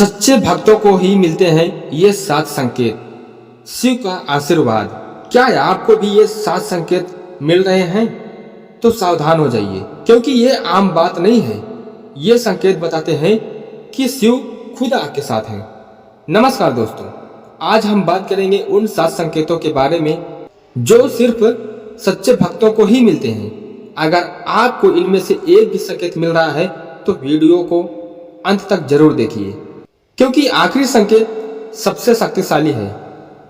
सच्चे भक्तों को ही मिलते हैं ये 7 संकेत। शिव का आशीर्वाद। क्या आपको भी ये 7 संकेत मिल रहे हैं? तो सावधान हो जाइए, क्योंकि ये आम बात नहीं है। ये संकेत बताते हैं कि शिव खुद आपके साथ हैं। नमस्कार दोस्तों, आज हम बात करेंगे उन 7 संकेतों के बारे में जो सिर्फ सच्चे भक्तों को ही मिलते हैं। अगर आपको इनमें से एक भी संकेत मिल रहा है तो वीडियो को अंत तक जरूर देखिए, क्योंकि आखिरी संकेत सबसे शक्तिशाली है।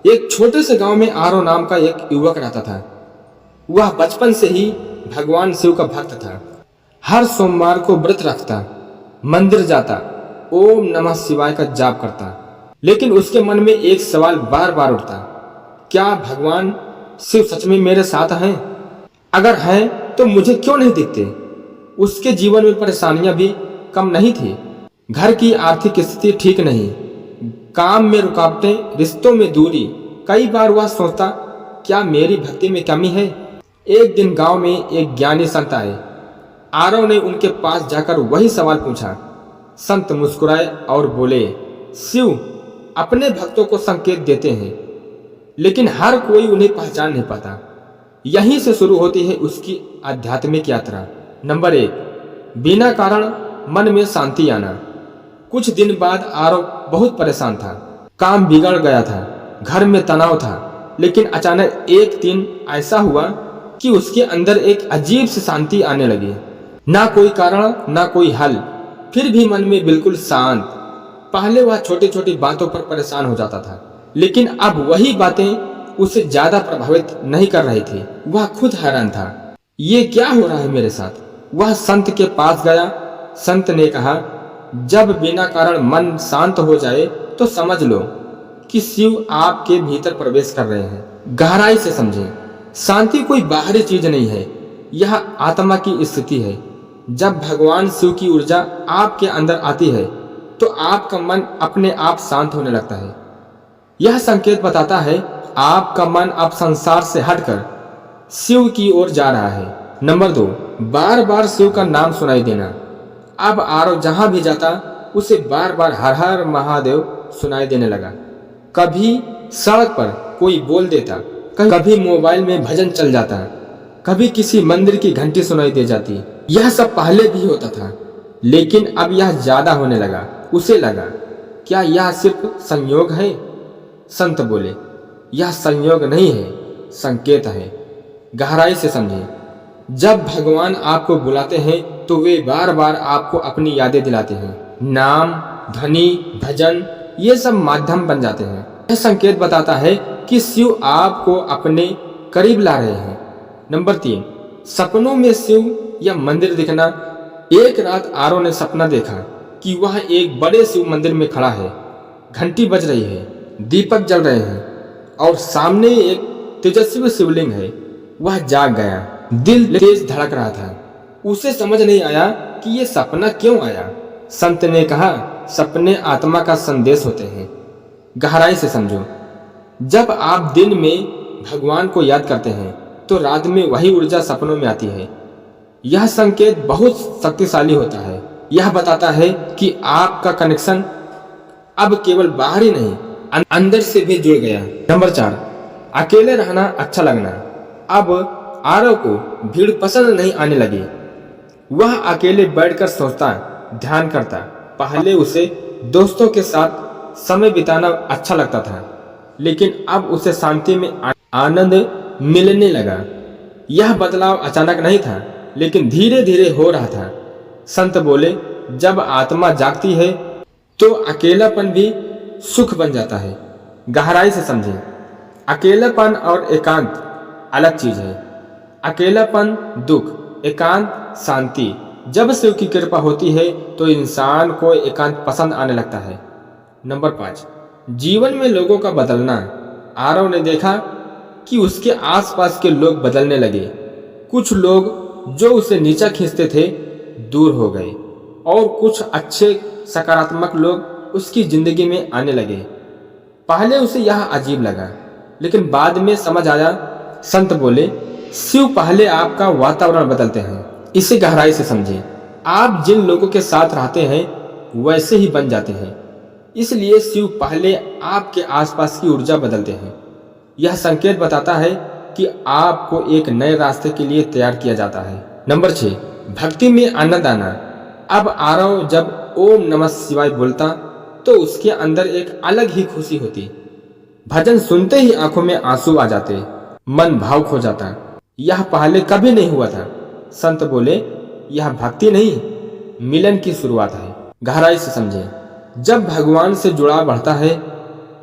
एक छोटे से गांव में आरो नाम का एक युवक रहता था। वह बचपन से ही भगवान शिव का भक्त था। हर सोमवार को व्रत रखता, मंदिर जाता, ओम नमः शिवाय का जाप करता। लेकिन उसके मन में एक सवाल बार बार उठता, क्या भगवान शिव सच में मेरे साथ हैं? अगर हैं तो मुझे क्यों नहीं दिखते? उसके जीवन में परेशानियां भी कम नहीं थी। घर की आर्थिक स्थिति ठीक नहीं, काम में रुकावटें, रिश्तों में दूरी। कई बार वह सोचता, क्या मेरी भक्ति में कमी है? एक दिन गांव में एक ज्ञानी संत आए। आरव ने उनके पास जाकर वही सवाल पूछा। संत मुस्कुराए और बोले, शिव अपने भक्तों को संकेत देते हैं, लेकिन हर कोई उन्हें पहचान नहीं पाता। यहीं से शुरू होती है उसकी आध्यात्मिक यात्रा। नंबर 1, बिना कारण मन में शांति आना। कुछ दिन बाद आरव बहुत परेशान था। काम बिगड़ गया था, घर में तनाव था। लेकिन अचानक एक दिन ऐसा हुआ कि उसके अंदर एक अजीब सी शांति आने लगी। ना कोई कारण, ना कोई हल, फिर भी मन में बिल्कुल शांत। पहले वह छोटी छोटी बातों पर परेशान हो जाता था, लेकिन अब वही बातें उसे ज्यादा प्रभावित नहीं कर रही थी। वह खुद हैरान था, ये क्या हो रहा है मेरे साथ? वह संत के पास गया। संत ने कहा, जब बिना कारण मन शांत हो जाए तो समझ लो कि शिव आपके भीतर प्रवेश कर रहे हैं। गहराई से समझें, शांति कोई बाहरी चीज नहीं है, यह आत्मा की स्थिति है। जब भगवान शिव की ऊर्जा आपके अंदर आती है तो आपका मन अपने आप शांत होने लगता है। यह संकेत बताता है आपका मन अब संसार से हटकर शिव की ओर जा रहा है। नंबर 2, बार बार शिव का नाम सुनाई देना। अब आरव जहां भी जाता उसे बार बार हर हर महादेव सुनाई देने लगा। कभी सड़क पर कोई बोल देता, कभी मोबाइल में भजन चल जाता, कभी किसी मंदिर की घंटी सुनाई दे जाती। यह सब पहले भी होता था, लेकिन अब यह ज्यादा होने लगा। उसे लगा, क्या यह सिर्फ संयोग है? संत बोले, यह संयोग नहीं है, संकेत है। गहराई से समझें, जब भगवान आपको बुलाते हैं तो वे बार बार आपको अपनी यादें दिलाते हैं। नाम, ध्वनि, भजन, ये सब माध्यम बन जाते हैं। यह संकेत बताता है कि शिव आपको अपने करीब ला रहे हैं। नंबर 3, सपनों में शिव या मंदिर दिखना। एक रात आरव ने सपना देखा कि वह एक बड़े शिव मंदिर में खड़ा है। घंटी बज रही है, दीपक जल रहे हैं और सामने एक तेजस्वी शिवलिंग है। वह जाग गया, दिल तेज धड़क रहा था। उसे समझ नहीं आया कि ये सपना क्यों आया। संत ने कहा, सपने आत्मा का संदेश होते हैं। गहराई से समझो, जब आप दिन में भगवान को याद करते हैं तो रात में वही ऊर्जा सपनों में आती है। यह संकेत बहुत शक्तिशाली होता है। यह बताता है कि आपका कनेक्शन अब केवल बाहरी नहीं, अंदर से भी जुड़ गया। नंबर 4, अकेले रहना अच्छा लगना। अब आरव को भीड़ पसंद नहीं आने लगी। वह अकेले बैठकर सोचता, ध्यान करता। पहले उसे दोस्तों के साथ समय बिताना अच्छा लगता था, लेकिन अब उसे शांति में आनंद मिलने लगा। यह बदलाव अचानक नहीं था, लेकिन धीरे धीरे हो रहा था। संत बोले, जब आत्मा जागती है तो अकेलापन भी सुख बन जाता है। गहराई से समझें, अकेलापन और एकांत अलग चीज है। अकेलापन दुख, एकांत शांति। जब शिव की कृपा होती है तो इंसान को एकांत पसंद आने लगता है। नंबर 5, जीवन में लोगों का बदलना। आरव ने देखा कि उसके आसपास के लोग बदलने लगे। कुछ लोग जो उसे नीचा खींचते थे दूर हो गए और कुछ अच्छे सकारात्मक लोग उसकी जिंदगी में आने लगे। पहले उसे यह अजीब लगा, लेकिन बाद में समझ आया। संत बोले, शिव पहले आपका वातावरण बदलते हैं। इसे गहराई से समझें, आप जिन लोगों के साथ रहते हैं वैसे ही बन जाते हैं। इसलिए शिव पहले आपके आसपास की ऊर्जा बदलते हैं। यह संकेत बताता है कि आपको एक नए रास्ते के लिए तैयार किया जाता है। नंबर 6, भक्ति में आनंद आना। अब आरव जब ओम नमः शिवाय बोलता तो उसके अंदर एक अलग ही खुशी होती। भजन सुनते ही आंखों में आंसू आ जाते, मन भावुक हो जाता। यह पहले कभी नहीं हुआ था। संत बोले, यह भक्ति नहीं, मिलन की शुरुआत है। गहराई से समझें, जब भगवान से जुड़ाव बढ़ता है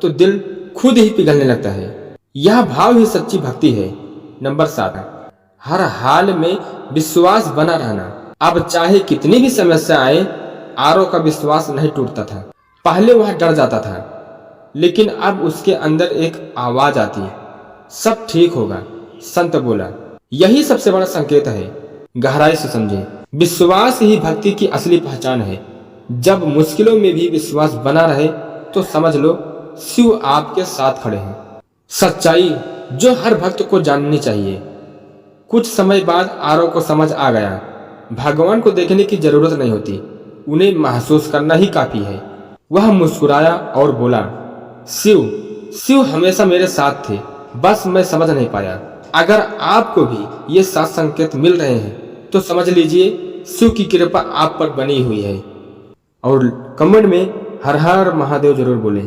तो दिल खुद ही पिघलने लगता है। यह भाव ही सच्ची भक्ति है। नंबर 7, हर हाल में विश्वास बना रहना। अब चाहे कितनी भी समस्या आए, आरव का विश्वास नहीं टूटता था। पहले वह डर जाता था, लेकिन अब उसके अंदर एक आवाज आती, सब ठीक होगा। संत बोला, यही सबसे बड़ा संकेत है। गहराई से समझें, विश्वास ही भक्ति की असली पहचान है। जब मुश्किलों में भी विश्वास बना रहे तो समझ लो शिव आपके साथ खड़े हैं। सच्चाई जो हर भक्त को जाननी चाहिए। कुछ समय बाद आरव को समझ आ गया, भगवान को देखने की जरूरत नहीं होती, उन्हें महसूस करना ही काफी है। वह मुस्कुराया और बोला, शिव हमेशा मेरे साथ थे, बस मैं समझ नहीं पाया। अगर आपको भी ये 7 संकेत मिल रहे हैं तो समझ लीजिए शिव की कृपा आप पर बनी हुई है। और कमेंट में हर हर महादेव जरूर बोलें।